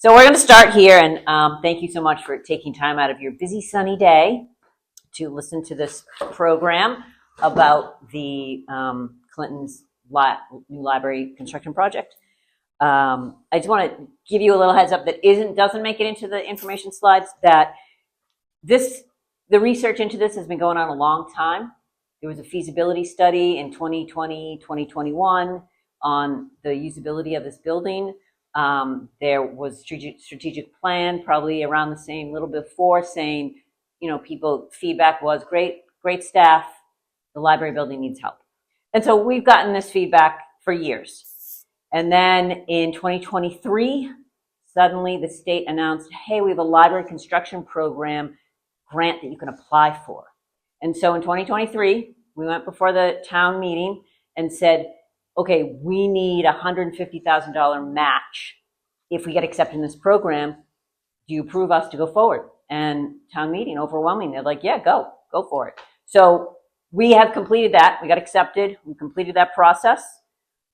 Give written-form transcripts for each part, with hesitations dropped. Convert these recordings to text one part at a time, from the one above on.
So we're going to start here, and thank you so much for taking time out of your busy sunny day to listen to this program about the Clinton's new library construction project. I just want to give you a little heads up that doesn't make it into the information slides, that the research into this has been going on a long time. There was a feasibility study in 2020, 2021 on the usability of this building. There was strategic plan probably around the same, little before, saying, feedback was great staff, the library building needs help. And so we've gotten this feedback for years. And then in 2023, suddenly the state announced, hey, we have a library construction program grant that you can apply for. And so in 2023, we went before the town meeting and said, okay, we need a $150,000 match if we get accepted in this program. Do you approve us to go forward? And town meeting, overwhelming, they're like, yeah, go for it. So we have completed that. We got accepted. We completed that process.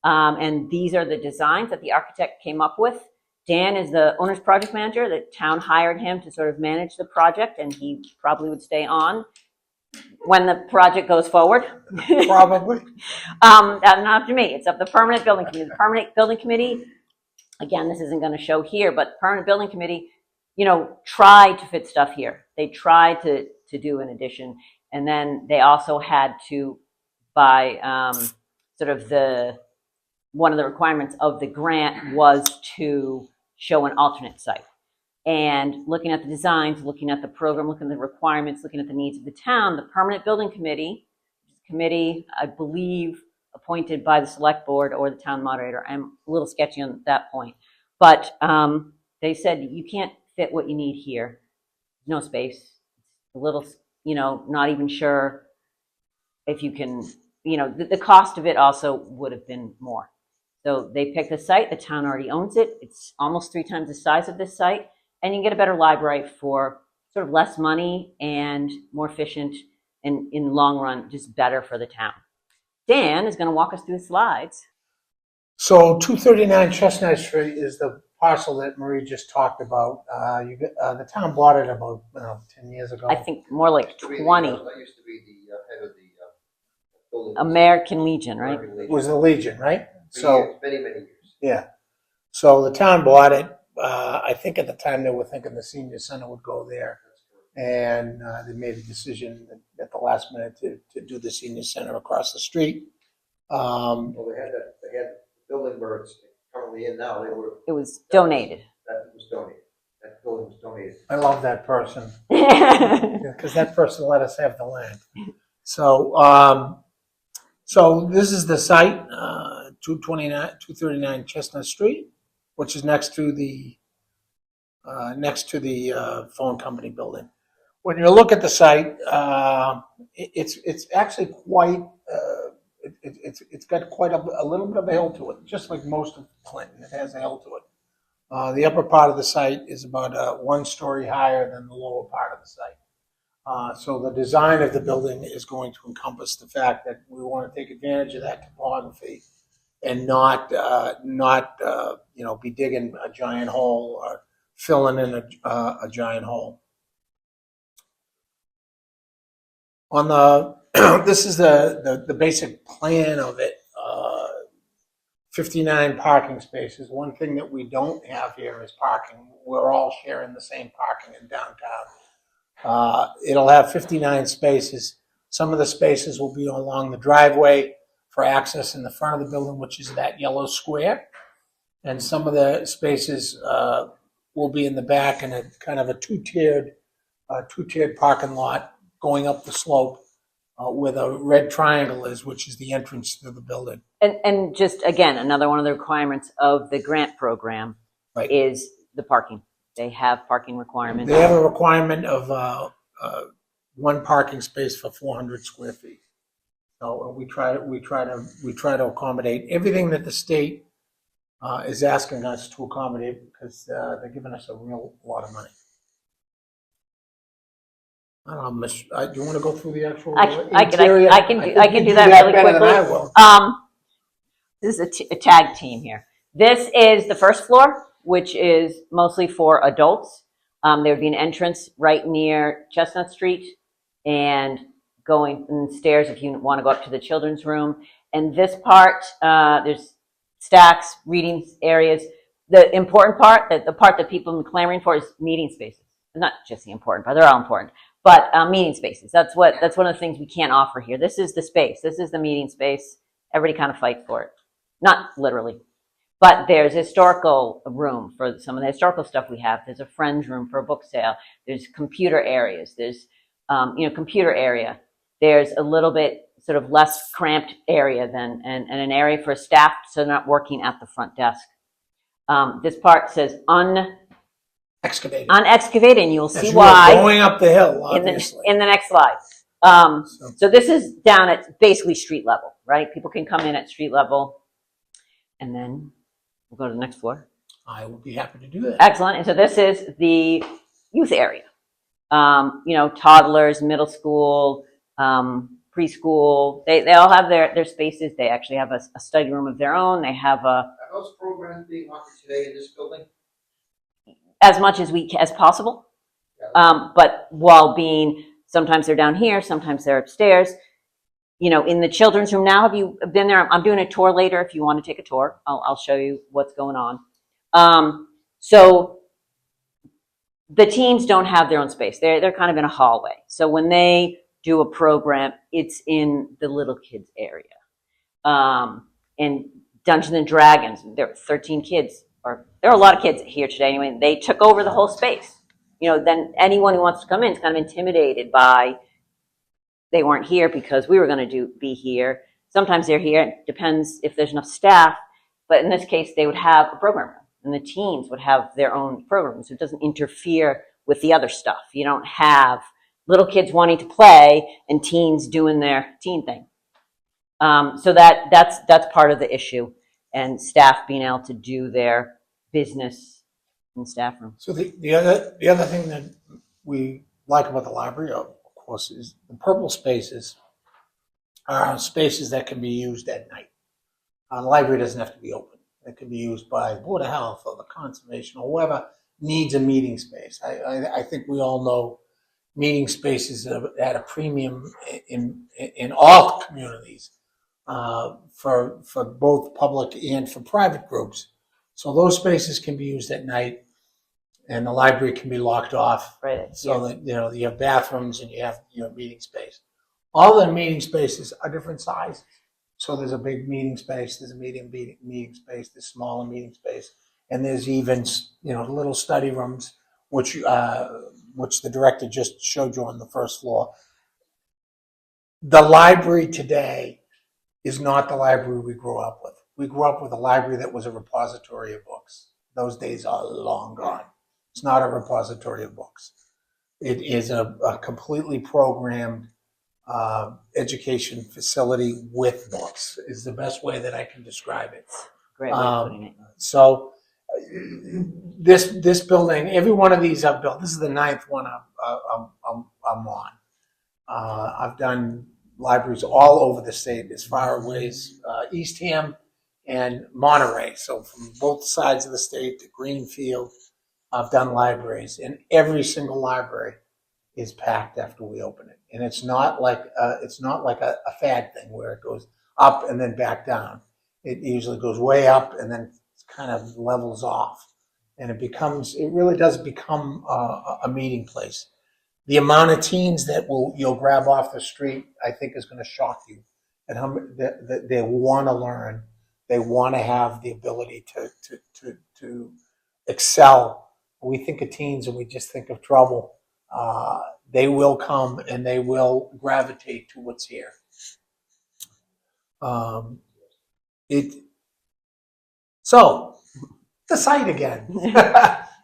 And these are the designs that the architect came up with. Dan is the owner's project manager. The town hired him to sort of manage the project, and he probably would stay on when the project goes forward. Probably. Not up to me. It's up to the permanent building committee. The permanent building committee, again, this isn't going to show here, but the permanent building committee, tried to fit stuff here. They tried to do an addition. And then they also had to, by one of the requirements of the grant was to show an alternate site. And looking at the designs, looking at the program, looking at the requirements, looking at the needs of the town, the permanent building committee, I believe, appointed by the select board or the town moderator. I'm a little sketchy on that point. But they said, you can't fit what you need here. No space. A little, not even sure if you can, the cost of it also would have been more. So they picked a site. The town already owns it. It's almost 3 times the size of this site. And you can get a better library for sort of less money and more efficient, and in the long run, just better for the town. Dan is going to walk us through the slides. So 239 Chestnut Street is the parcel that Marie just talked about. The town bought it about 10 years ago. I think more like 20. That used to be the head of the building. American Legion, right? It was the Legion, right? Many years. Yeah. So the town bought it. I think at the time they were thinking the senior center would go there. And they made a decision at the last minute to do the senior center across the street. Well, they had the building where it's currently in now. It was donated. That was donated. That building was donated. I love that person. Because that person let us have the land. So this is the site, 239 Chestnut Street, which is next to the phone company building. When you look at the site, it's actually quite. It's got quite a little bit of a hill to it, just like most of Clinton. It has a hill to it. The upper part of the site is about 1 story higher than the lower part of the site. So the design of the building is going to encompass the fact that we want to take advantage of that topography and not be digging a giant hole or filling in a giant hole. On this is the basic plan of it. 59 parking spaces. One thing that we don't have here is parking. We're all sharing the same parking in downtown. It'll have 59 spaces. Some of the spaces will be along the driveway for access in the front of the building, which is that yellow square. And some of the spaces will be in the back in a kind of a two-tiered parking lot going up the slope where the red triangle is, which is the entrance to the building. And just, again, another one of the requirements of the grant program is the parking. They have parking requirements. They have a requirement of 1 parking space for 400 square feet. So we try to accommodate everything that the state is asking us to accommodate, because they're giving us a real lot of money. I don't know, do you want to go through the actual interior? I can do that really better quickly. than I will. This is a tag team here. This is the first floor. which is mostly for adults. There would be an entrance right near Chestnut Street and going stairs if you want to go up to the children's room. And this part, there's stacks, reading areas. The important part, the part that people have been clamoring for, is meeting spaces. Not just the important part; they're all important. But meeting spaces. That's one of the things we can't offer here. This is the space. This is the meeting space. Everybody kind of fights for it. Not literally. But there's historical room for some of the historical stuff we have. There's a friends room for a book sale. There's computer areas. There's, computer area. There's a little bit sort of less cramped area and an area for staff so they're not working at the front desk. This part says Excavated. unexcavated, and you'll see As why. you are going up the hill, obviously. In the next slide. So this is down at basically street level, right? People can come in at street level, and then we'll go to the next floor. I would be happy to do that. Excellent. And so this is the youth area. Toddlers, middle school, preschool. They all have their spaces. They actually have a study room of their own. They have Are those programs being offered today in this building? as much as possible. But while sometimes they're down here, sometimes they're upstairs. In the children's room now, have you been there? I'm doing a tour later if you want to take a tour. I'll show you what's going on. So the teens don't have their own space. They're kind of in a hallway. So when they do a program, it's in the little kids area. And Dungeons and Dragons, there are 13 kids, or there are a lot of kids here today anyway. They took over the whole space. Then anyone who wants to come in is kind of intimidated by, they weren't here because we were going to be here. Sometimes they're here. It depends if there's enough staff. But in this case, they would have a program room, and the teens would have their own program, so it doesn't interfere with the other stuff. You don't have little kids wanting to play and teens doing their teen thing. So that's part of the issue, and staff being able to do their business in the staff room. So the other thing that we like about the library, of course, is the purple spaces are spaces that can be used at night. The library doesn't have to be open. It can be used by Board of Health or the Conservation or whoever needs a meeting space. I think we all know meeting spaces at a premium in all communities for both public and for private groups. So those spaces can be used at night, and the library can be locked off, Right. so that you have bathrooms and you have meeting space. All the meeting spaces are different sizes. So there's a big meeting space, there's a medium meeting space, there's smaller meeting space, and there's even little study rooms, which the director just showed you on the first floor. The library today is not the library we grew up with. We grew up with a library that was a repository of books. Those days are long gone. It's not a repository of books. It is a completely programmed education facility with books, is the best way that I can describe it. Great way of putting it. So this building, every one of these I've built. This is the 9th one I'm on. I've done libraries all over the state, as far away as Eastham and Monterey. So from both sides of the state to Greenfield, I've done libraries, and every single library is packed after we open it. And it's not like a fad thing where it goes up and then back down. It usually goes way up and then kind of levels off, and it really does become a meeting place. The amount of teens that you'll grab off the street, I think, is going to shock you. And how they want to learn, they want to have the ability to excel. We think of teens and we just think of trouble. They will come and they will gravitate to what's here. So the site again.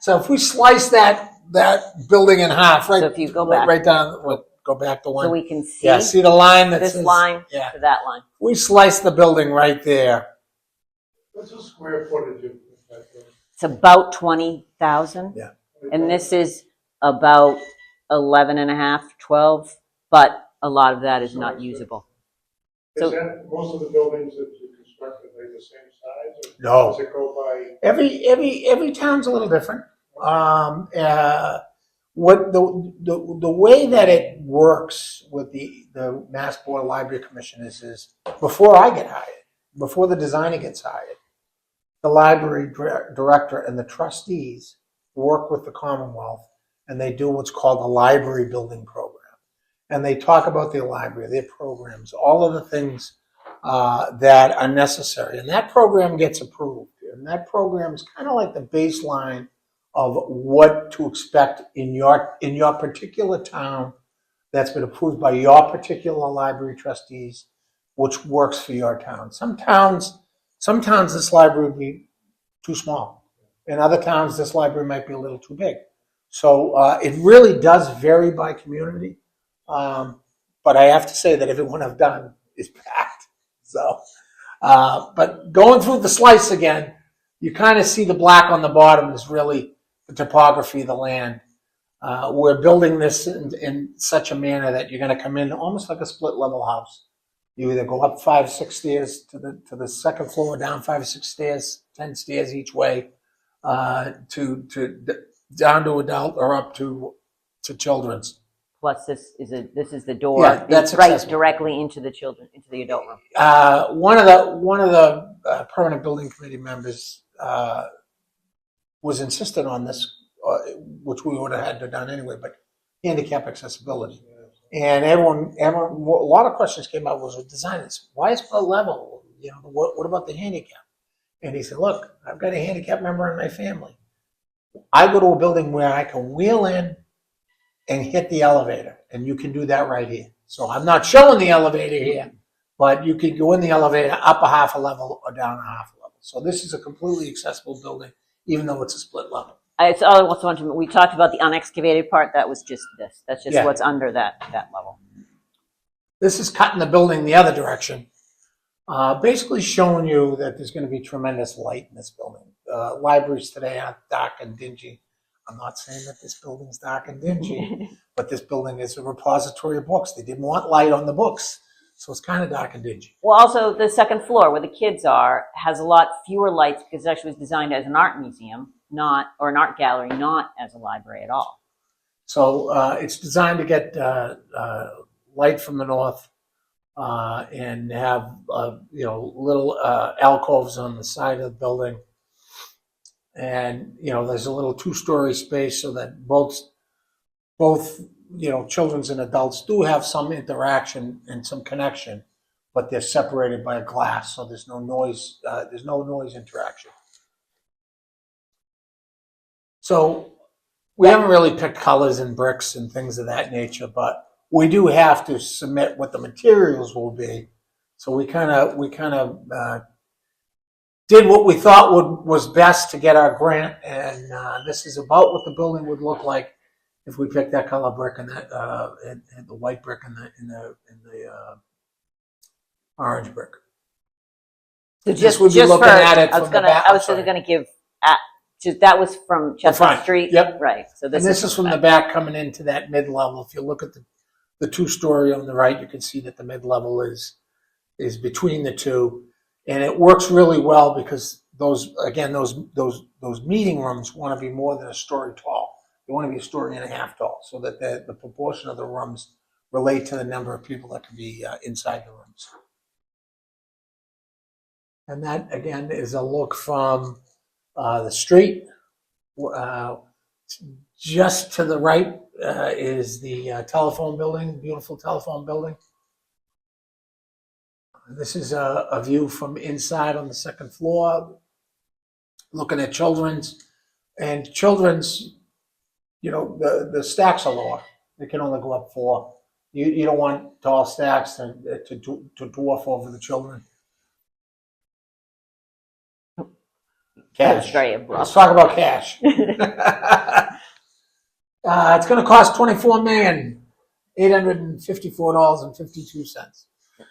So if we slice that building in half, right? So if you go back, right down, go back to one. so we can see. Yeah, see the line that this says, line yeah. to that line. We slice the building right there. What's the square footage of that building? It's about 20,000. Yeah. And this is about 11 and a half, 12, but a lot of that is not usable. Is So- that most of the buildings that you constructed, are they the same size? Or No. does it go by? Every town's a little different. What the way that it works with the Mass Board Library Commission is before I get hired, before the designer gets hired, the library director and the trustees work with the Commonwealth, and they do what's called a library building program. And they talk about their library, their programs, all of the things that are necessary. And that program gets approved. And that program is kind of like the baseline of what to expect in your particular town that's been approved by your particular library trustees, which works for your town. Some towns this library would be too small. In other towns, this library might be a little too big. So it really does vary by community. But I have to say that everyone I've done is packed. So, but going through the slice again, you kind of see the black on the bottom is really the topography of the land. We're building this in such a manner that you're going to come in almost like a split level house. You either go up 5 or 6 stairs to the second floor, down 5 or 6 stairs, 10 stairs each way, to down to adult or up to children's. Plus, this is the door. Yeah, that's right accessible. Directly into the adult room. One of the permanent building committee members was insistent on this, which we would have had to have done anyway, but handicap accessibility. And everyone, a lot of questions came out was with designers. Why is split level? You know, what about the handicap? And he said, look, I've got a handicap member in my family. I go to a building where I can wheel in and hit the elevator, and you can do that right here. So I'm not showing the elevator here, but you can go in the elevator up a half a level or down a half a level. So this is a completely accessible building, even though it's a split level. It's also we talked about the unexcavated part. That was just this. That's just what's under that level. This is cutting the building the other direction, basically showing you that there's going to be tremendous light in this building. Libraries today are dark and dingy. I'm not saying that this building's dark and dingy, but this building is a repository of books. They didn't want light on the books, so it's kind of dark and dingy. Well, also the second floor where the kids are has a lot fewer lights because it actually was designed as an art museum, or an art gallery, not as a library at all. So it's designed to get light from the north and have little alcoves on the side of the building. And, there's a little 2-story space so that both, children's and adults do have some interaction and some connection, but they're separated by a glass. So there's no noise, interaction. So we haven't really picked colors and bricks and things of that nature, but we do have to submit what the materials will be. So we kind of did what we thought was best to get our grant, and this is about what the building would look like if we picked that color brick and that and the white brick and the orange brick. So Just would be looking at it from the back. I was going to give. That was from Chestnut Street. Yep. Right. So this is from the back coming into that mid-level. If you look at the 2-story on the right, you can see that the mid-level is between the two. And it works really well because those meeting rooms want to be more than a story tall. They want to be a story and a half tall, so that the proportion of the rooms relate to the number of people that can be inside the rooms. And that again is a look from the street. Just to the right is the telephone building, beautiful telephone building. This is a view from inside on the second floor, looking at children's. And children's, the stacks are lower. They can only go up 4. You don't want tall stacks to dwarf over the children. Cash. Very abrupt. Let's talk about cash. It's going to cost $24,854.52.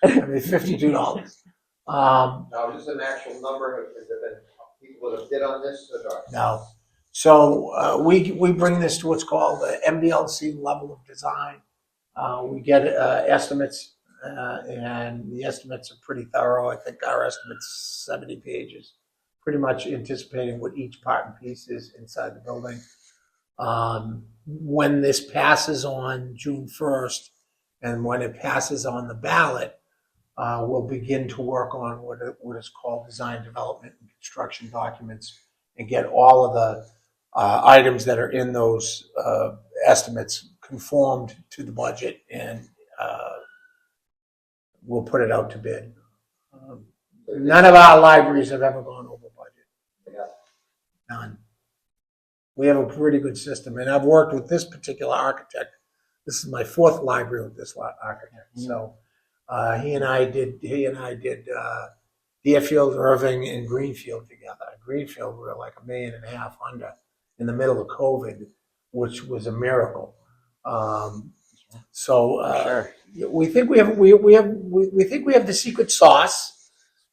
$52. Now, is this an actual number? Has there been people that have bid on this? No. So we bring this to what's called the MDLC level of design. We get estimates and the estimates are pretty thorough. I think our estimate's 70 pages, pretty much anticipating what each part and piece is inside the building. When this passes on June 1st, and when it passes on the ballot, we'll begin to work on what is called design, development, and construction documents, and get all of the items that are in those estimates conformed to the budget, and we'll put it out to bid. None of our libraries have ever gone over budget. None. We have a pretty good system, and I've worked with this particular architect. This is my 4th library with this architect. So he and I did Deerfield, Irving, and Greenfield together. Greenfield, we were like $1.5 million under in the middle of COVID, which was a miracle. Sure. We think we have the secret sauce.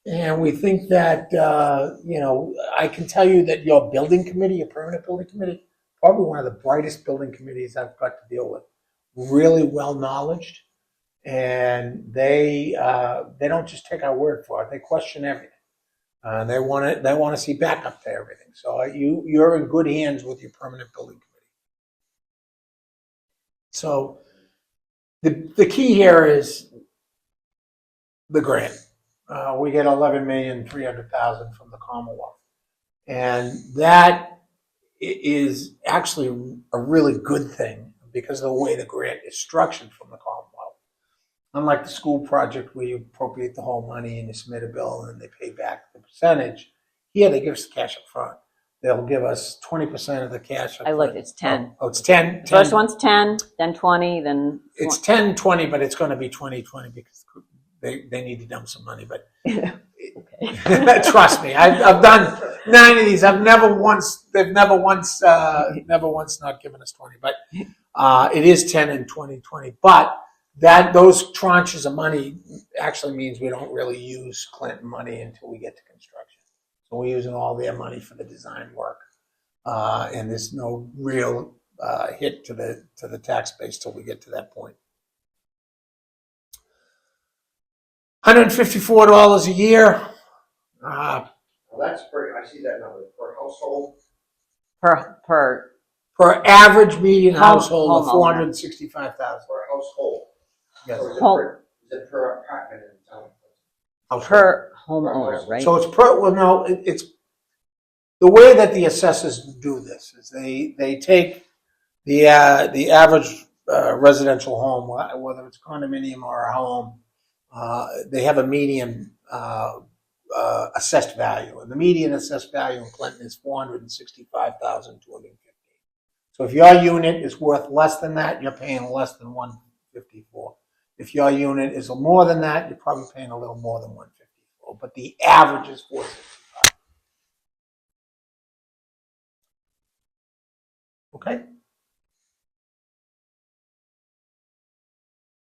And we think that, I can tell you that your building committee, your permanent building committee, probably one of the brightest building committees I've got to deal with. Really well knowledged, and they don't just take our word for it. They question everything. They want to see backup to everything. So you're in good hands with your permanent building committee. So the key here is the grant. We get $11,300,000 from the Commonwealth, and that is actually a really good thing because of the way the grant is structured from the Commonwealth. Unlike the school project where you appropriate the whole money and you submit a bill and they pay back the percentage, here they give us the cash up front. They'll give us 20% of the cash up front. I looked, it's 10. Oh, it's 10. The first one's 10, then 20, then It's 10, 20, but it's going to be 2020 because they need to dump some money. But trust me, I've done 9 of these. They've never once not given us 20. But it is 10 and 2020. But those tranches of money actually means we don't really use Clinton money until we get to construction. So we're using all their money for the design work, and there's no real hit to the tax base till we get to that point. $154 a year. Well, that's pretty, I see that number per household. per Average median household of homeowner. $465,000. Per household. Yes. So is Home. it per apartment in town? per homeowner, right? So it's the way that the assessors do this is they take the average residential home, whether it's condominium or a home, they have a median assessed value, and the median assessed value in Clinton is $465,250. So if your unit is worth less than that, you're paying less than $154. If your unit is more than that, you're probably paying a little more than $154. But the average is $465. Okay.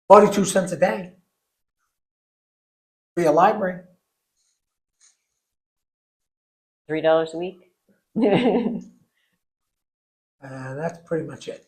42 cents a day for your library. $3 a week. And that's pretty much it.